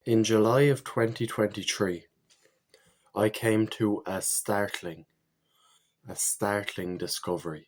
In July of 2023, I came to a startling discovery,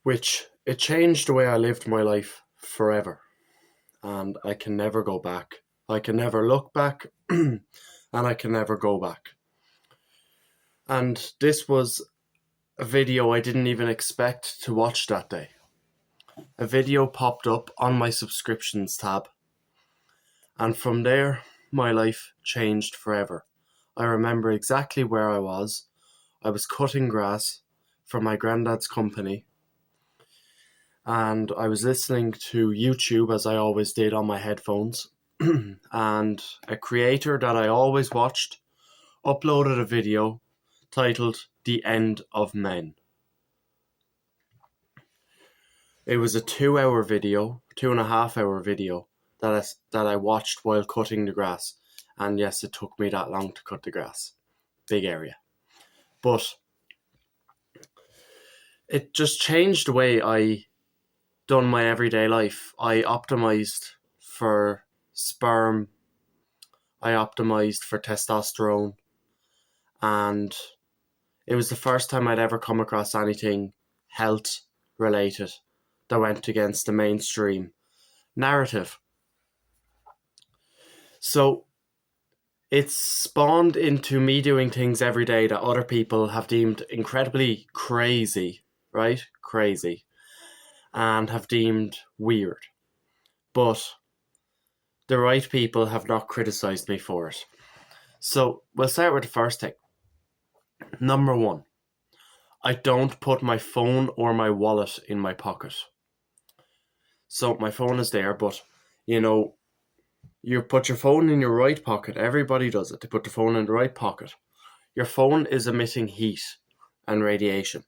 which it changed the way I lived my life forever, and I can never go back. I can never look back, and I can never go back. And this was a video I didn't even expect to watch that day. A video popped up on my subscriptions tab, and from there, my life changed forever. I remember exactly where I was. I was cutting grass for my granddad's company, and I was listening to YouTube as I always did on my headphones. And a creator that I always watched uploaded a video titled The End of Men. It was a 2 hour video, 2.5 hour video that I watched while cutting the grass. And yes, it took me that long to cut the grass. Big area. But it just changed the way I done my everyday life. I optimized for sperm. I optimized for testosterone. And it was the first time I'd ever come across anything health related that went against the mainstream narrative. So it's spawned into me doing things every day that other people have deemed incredibly crazy, right? Crazy. And have deemed weird. But the right people have not criticised me for it. So we'll start with the first thing. Number one, I don't put my phone or my wallet in my pocket. So my phone is there, but you put your phone in your right pocket. Everybody does it. They put the phone in the right pocket. Your phone is emitting heat and radiation.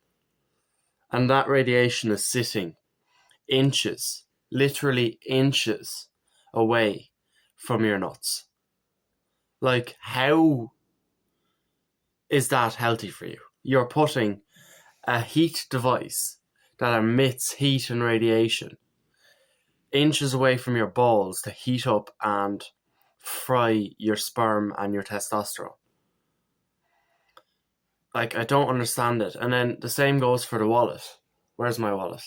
And that radiation is sitting inches, literally inches away from your nuts. Like, how is that healthy for you? You're putting a heat device that emits heat and radiation inches away from your balls to heat up and fry your sperm and your testosterone. Like, I don't understand it. And then the same goes for the wallet. Where's my wallet?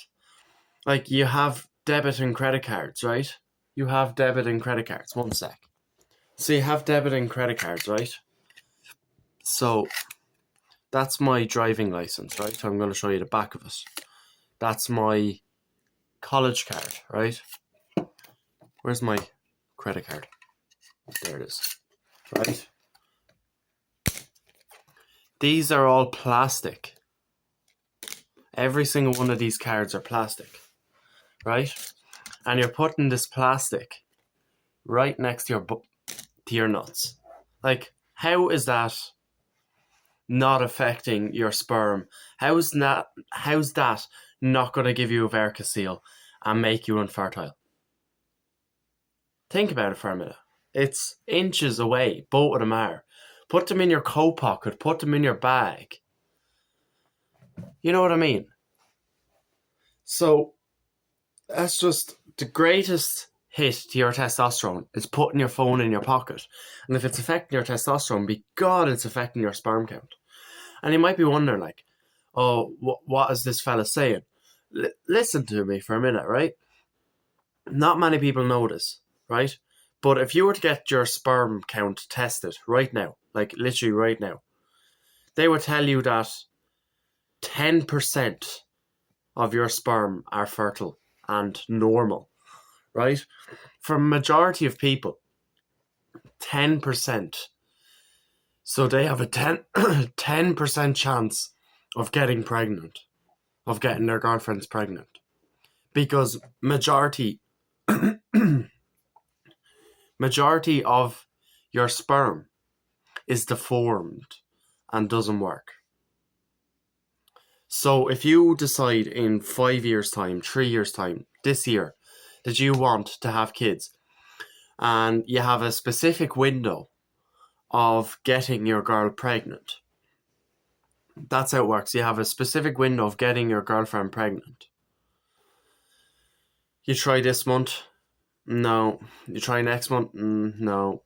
Like, you have debit and credit cards, right? You have debit and credit cards. One sec. So you have debit and credit cards, right? So that's my driving license, right? I'm going to show you the back of it. That's my college card, right? Where's my credit card? There it is, right? These are all plastic. Every single one of these cards are plastic, right? And you're putting this plastic right next to your nuts. Like, how is that not affecting your sperm? How's that not going to give you a varicocele and make you infertile? Think about it for a minute. It's inches away. Both of them are. Put them in your coat pocket. Put them in your bag. You know what I mean? So that's just the greatest hit to your testosterone is putting your phone in your pocket. And if it's affecting your testosterone, be God, it's affecting your sperm count. And you might be wondering, like, oh, what is this fella saying? Listen to me for a minute, right? Not many people know this, right? But if you were to get your sperm count tested right now, like literally right now, they would tell you that 10% of your sperm are fertile and normal, right? For a majority of people, 10%. So they have a 10% chance of getting pregnant, of getting their girlfriends pregnant. Because majority of your sperm is deformed and doesn't work. So if you decide in 5 years' time, 3 years' time, this year, that you want to have kids, and you have a specific window of getting your girl pregnant, that's how it works. You have a specific window of getting your girlfriend pregnant. You try this month, No. You try next month? No.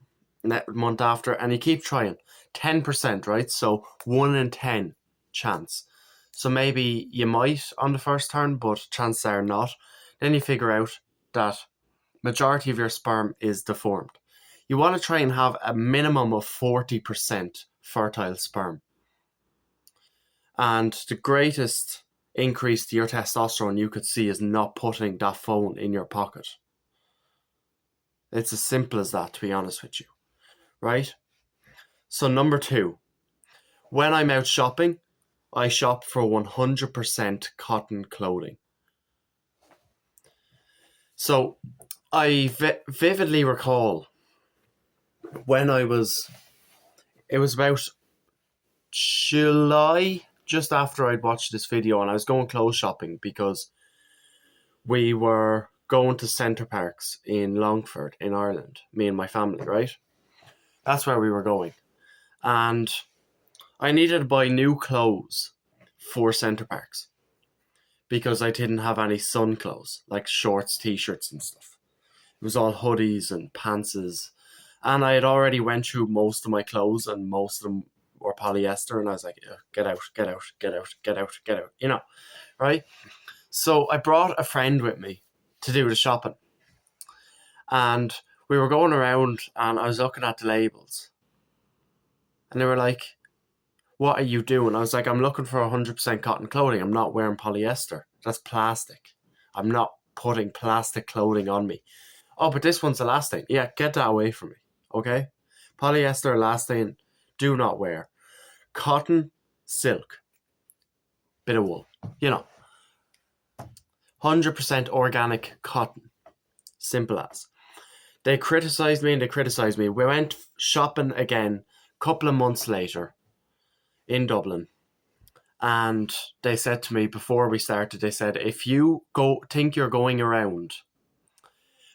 Month after, and you keep trying. 10%, right? So 1 in 10 chance. So maybe you might on the first turn, but chances are not. Then you figure out that majority of your sperm is deformed. You want to try and have a minimum of 40% fertile sperm. And the greatest increase to your testosterone you could see is not putting that phone in your pocket. It's as simple as that, to be honest with you, right? So number 2, when I'm out shopping, I shop for 100% cotton clothing. So I vividly recall when it was about July, just after I'd watched this video, and I was going clothes shopping because we were going to Centre Parks in Longford in Ireland, me and my family, right? That's where we were going. And I needed to buy new clothes for Centre Parks because I didn't have any sun clothes, like shorts, t-shirts and stuff. It was all hoodies and pantses. And I had already went through most of my clothes, and most of them were polyester, and I was like, get out, get out, get out, get out, get out, you know, right? So I brought a friend with me to do the shopping. And we were going around, and I was looking at the labels. And they were like, what are you doing? I was like, I'm looking for 100% cotton clothing. I'm not wearing polyester. That's plastic. I'm not putting plastic clothing on me. Oh, but this one's elastane. Yeah, get that away from me, okay? Polyester, elastane, do not wear. Cotton, silk, bit of wool, you know. 100% organic cotton. Simple as. They criticised me and they criticised me. We went shopping again a couple of months later in Dublin. And they said to me before we started, they said, if you think you're going around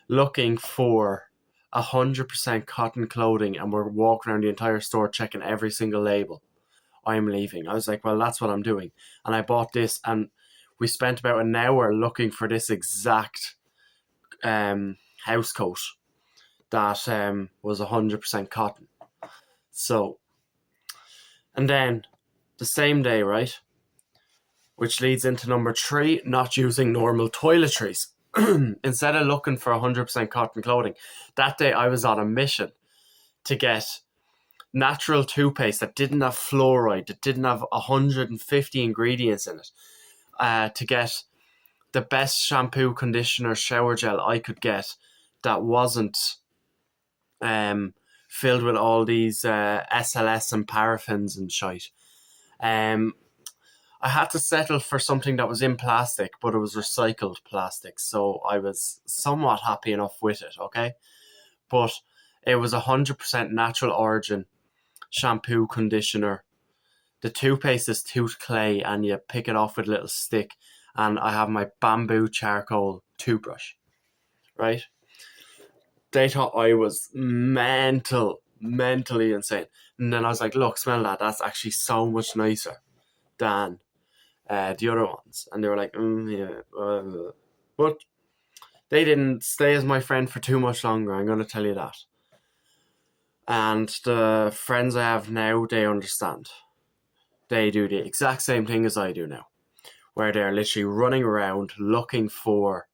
looking for 100% cotton clothing and we're walking around the entire store checking every single label, I'm leaving. I was like, well, that's what I'm doing. And I bought this, and we spent about an hour looking for this exact house coat that was 100% cotton. So, and then the same day, right, which leads into number 3, not using normal toiletries. Instead of looking for 100% cotton clothing, that day I was on a mission to get natural toothpaste that didn't have fluoride, that didn't have 150 ingredients in it, to get the best shampoo, conditioner, shower gel I could get that wasn't filled with all these SLS and paraffins and shite. I had to settle for something that was in plastic, but it was recycled plastic, so I was somewhat happy enough with it, okay? But it was 100% natural origin shampoo, conditioner. The toothpaste is tooth clay, and you pick it off with a little stick, and I have my bamboo charcoal toothbrush, right? They thought I was mentally insane. And then I was like, look, smell that. That's actually so much nicer than the other ones. And they were like, yeah. But they didn't stay as my friend for too much longer, I'm going to tell you that. And the friends I have now, they understand. They do the exact same thing as I do now, where they're literally running around looking for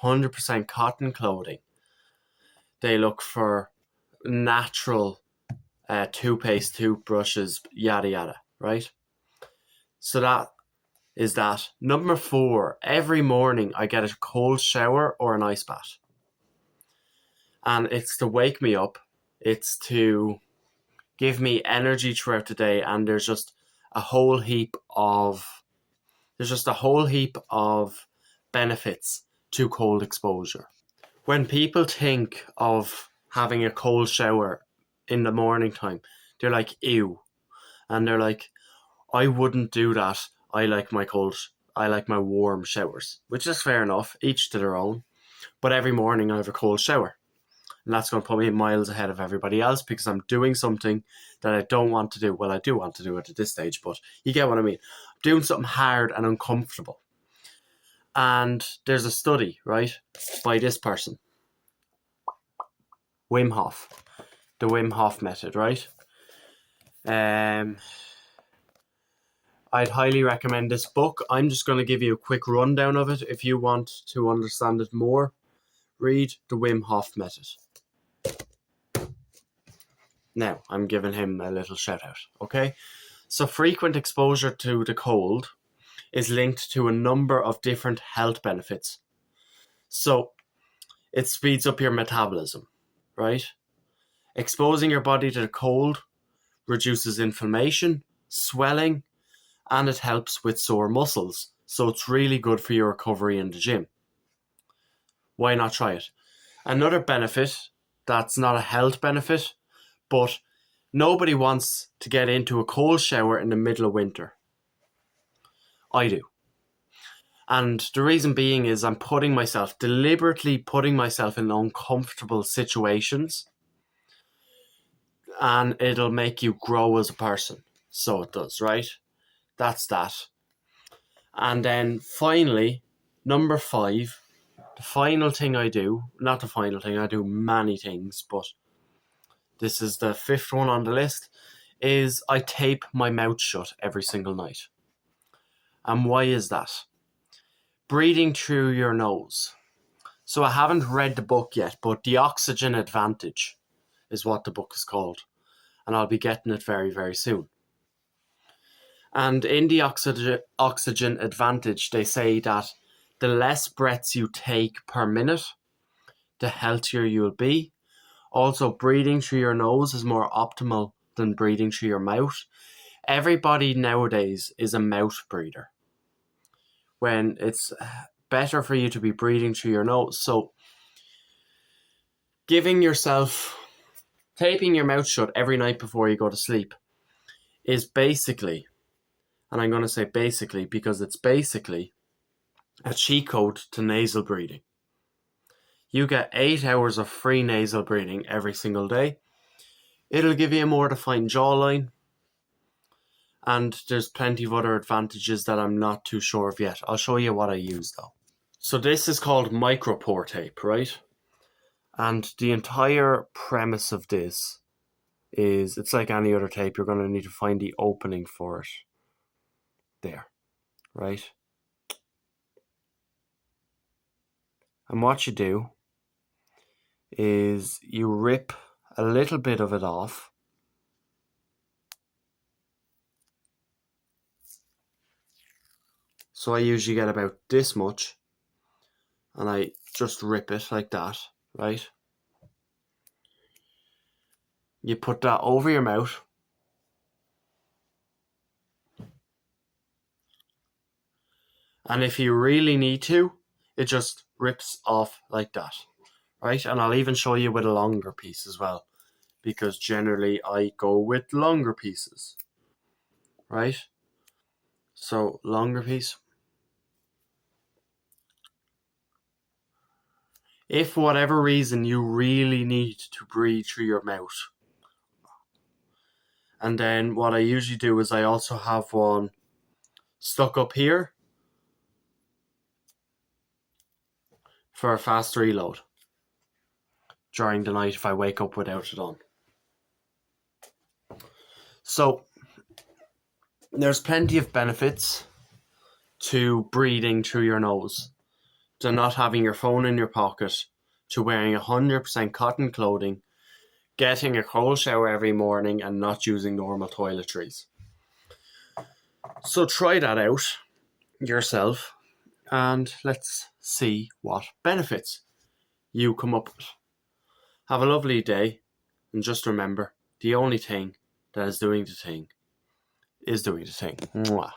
100% cotton clothing. They look for natural toothpaste, toothbrushes, yada yada, right? So that is that. Number 4, every morning I get a cold shower or an ice bath. And it's to wake me up. It's to give me energy throughout the day. And there's just a whole heap of benefits to cold exposure. When people think of having a cold shower in the morning time, they're like, ew. And they're like, I wouldn't do that. I like my warm showers, which is fair enough, each to their own. But every morning I have a cold shower. And that's going to put me miles ahead of everybody else because I'm doing something that I don't want to do. Well, I do want to do it at this stage, but you get what I mean. I'm doing something hard and uncomfortable. And there's a study, right, by this person. Wim Hof. The Wim Hof method, right? I'd highly recommend this book. I'm just going to give you a quick rundown of it. If you want to understand it more, read the Wim Hof method. Now, I'm giving him a little shout out, okay? So frequent exposure to the cold is linked to a number of different health benefits. So it speeds up your metabolism, right? Exposing your body to the cold reduces inflammation, swelling, and it helps with sore muscles. So it's really good for your recovery in the gym. Why not try it? Another benefit that's not a health benefit, but nobody wants to get into a cold shower in the middle of winter. I do. And the reason being is I'm deliberately putting myself in uncomfortable situations, and it'll make you grow as a person. So it does, right? That's that. And then finally, number 5, the final thing I do, not the final thing, I do many things, but this is the 5th one on the list, is I tape my mouth shut every single night. And why is that? Breathing through your nose. So I haven't read the book yet, but The Oxygen Advantage is what the book is called. And I'll be getting it very, very soon. And in The Oxygen Advantage, they say that the less breaths you take per minute, the healthier you'll be. Also, breathing through your nose is more optimal than breathing through your mouth. Everybody nowadays is a mouth breather, when it's better for you to be breathing through your nose. So taping your mouth shut every night before you go to sleep is basically, and I'm going to say basically because it's basically a cheat code to nasal breathing. You get 8 hours of free nasal breathing every single day. It'll give you a more defined jawline. And there's plenty of other advantages that I'm not too sure of yet. I'll show you what I use though. So this is called micropore tape, right? And the entire premise of this is, it's like any other tape, you're going to need to find the opening for it. There, right? And what you do is you rip a little bit of it off. So I usually get about this much, and I just rip it like that, right? You put that over your mouth. And if you really need to, it just rips off like that, right? And I'll even show you with a longer piece as well, because generally I go with longer pieces, right? So longer piece. If for whatever reason you really need to breathe through your mouth, and then what I usually do is I also have one stuck up here for a fast reload during the night if I wake up without it on. So there's plenty of benefits to breathing through your nose, to not having your phone in your pocket, to wearing 100% cotton clothing, getting a cold shower every morning, and not using normal toiletries. So try that out yourself, and let's see what benefits you come up with. Have a lovely day, and just remember, the only thing that is doing the thing is doing the thing. Mwah.